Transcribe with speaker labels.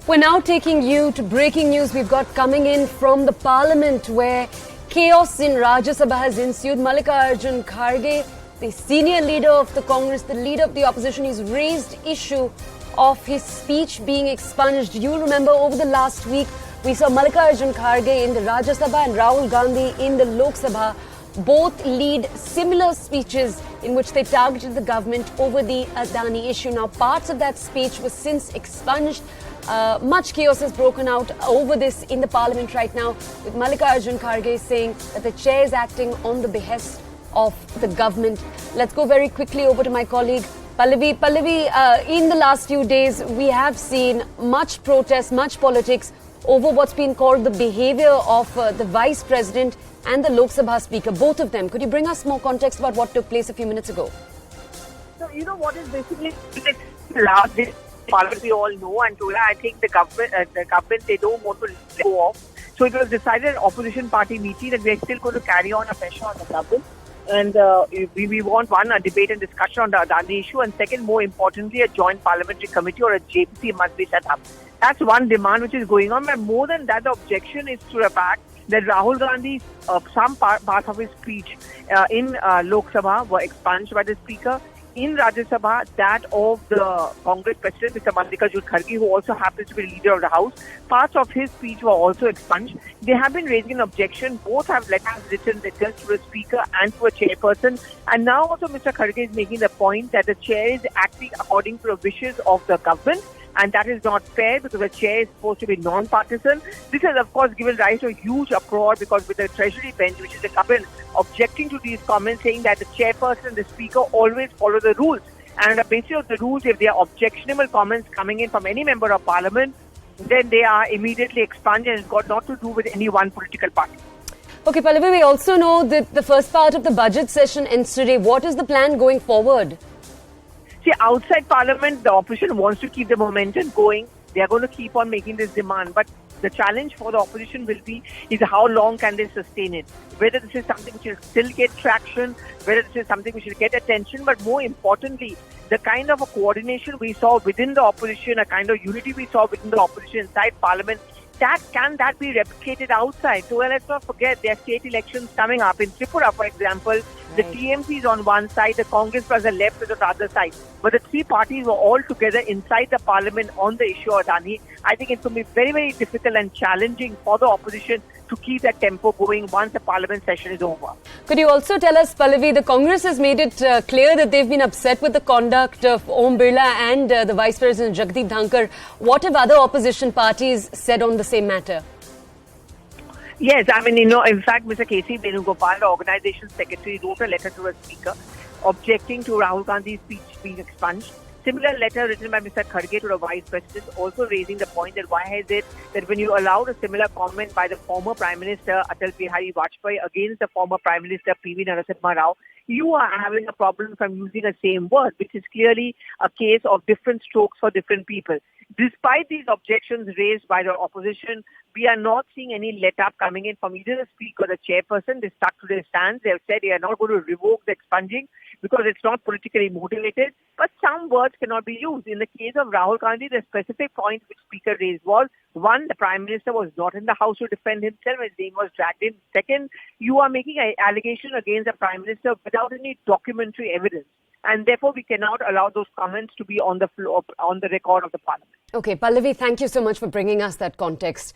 Speaker 1: We're now taking you to breaking news we've got coming in from the Parliament, where chaos in Rajya Sabha has ensued. Mallikarjun Kharge, the senior leader of the Congress, the leader of the opposition, has raised issue of his speech being expunged. You'll remember over the last week, we saw Mallikarjun Kharge in the Rajya Sabha and Rahul Gandhi in the Lok Sabha both lead similar speeches in which they targeted the government over the Adani issue. Now, parts of that speech were since expunged. Much chaos has broken out over this in the Parliament right now, with Mallikarjun Kharge saying that the chair is acting on the behest of the government. Let's go very quickly over to my colleague Pallavi. Pallavi, in the last few days, we have seen much protest, much politics over what's been called the behavior of the Vice President and the Lok Sabha Speaker, both of them. Could you bring us more context about what took place a few minutes ago?
Speaker 2: So, you know what is basically last day Parliament, we all know, and today I think the government, they don't want to let go off. So it was decided at opposition party meeting that we are still going to carry on a pressure on the government. And we want a debate and discussion on the Adani issue, and second, more importantly, a joint parliamentary committee or a JPC must be set up. That's one demand which is going on. But more than that, the objection is to the fact that Rahul Gandhi, some parts of his speech in Lok Sabha were expunged by the Speaker. In Rajya Sabha, that of the Congress President, Mr. Mallikarjun Kharge, who also happens to be the leader of the House, parts of his speech were also expunged. They have been raising an objection. Both have written letters to the Speaker and to a chairperson. And now also Mr. Kharge is making the point that the chair is acting according to the wishes of the government. And that is not fair because the chair is supposed to be non-partisan. This has, of course, given rise to a huge uproar because with the Treasury bench, which is the government, objecting to these comments, saying that the chairperson and the speaker always follow the rules. And on the basis of the rules, if there are objectionable comments coming in from any member of parliament, then they are immediately expunged, and it's got not to do with any one political party.
Speaker 1: Okay, Pallavi, we also know that the first part of the budget session ends today. What is the plan going forward?
Speaker 2: See, outside Parliament, the opposition wants to keep the momentum going. They are going to keep on making this demand. But the challenge for the opposition will be is how long can they sustain it? Whether this is something which will still get traction, whether this is something which will get attention, but more importantly, the kind of a coordination we saw within the opposition, a kind of unity we saw within the opposition inside Parliament, can that be replicated outside? So let's not forget there are state elections coming up. In Tripura, for example, the TMC is on one side, the Congress plus the left is on the other side. But the three parties were all together inside the Parliament on the issue of Adani. I think it's going to be very, very difficult and challenging for the opposition to keep that tempo going once the Parliament session is over.
Speaker 1: Could you also tell us, Pallavi, the Congress has made it clear that they've been upset with the conduct of Om Birla and the Vice President Jagdeep Dhankar. What have other opposition parties said on the same matter?
Speaker 2: Yes, I mean, in fact, Mr. K.C. Venugopal, the organization secretary, wrote a letter to the Speaker objecting to Rahul Gandhi's speech being expunged. Similar letter written by Mr. Kharge to the Vice President, also raising the point that why is it that when you allowed a similar comment by the former Prime Minister Atal Bihari Vajpayee against the former Prime Minister P.V. Narasimha Rao, you are having a problem from using the same word, which is clearly a case of different strokes for different people. Despite these objections raised by the opposition, we are not seeing any let-up coming in from either the Speaker or the Chairperson. They stuck to their stance. They have said they are not going to revoke the expunging because it's not politically motivated. But some words cannot be used. In the case of Rahul Gandhi, the specific point which Speaker raised was, one, the Prime Minister was not in the House to defend himself. His name was dragged in. Second, you are making an allegation against the Prime Minister without any documentary evidence. And therefore, we cannot allow those comments to be on the floor, on the record of the Parliament.
Speaker 1: Okay, Pallavi, thank you so much for bringing us that context.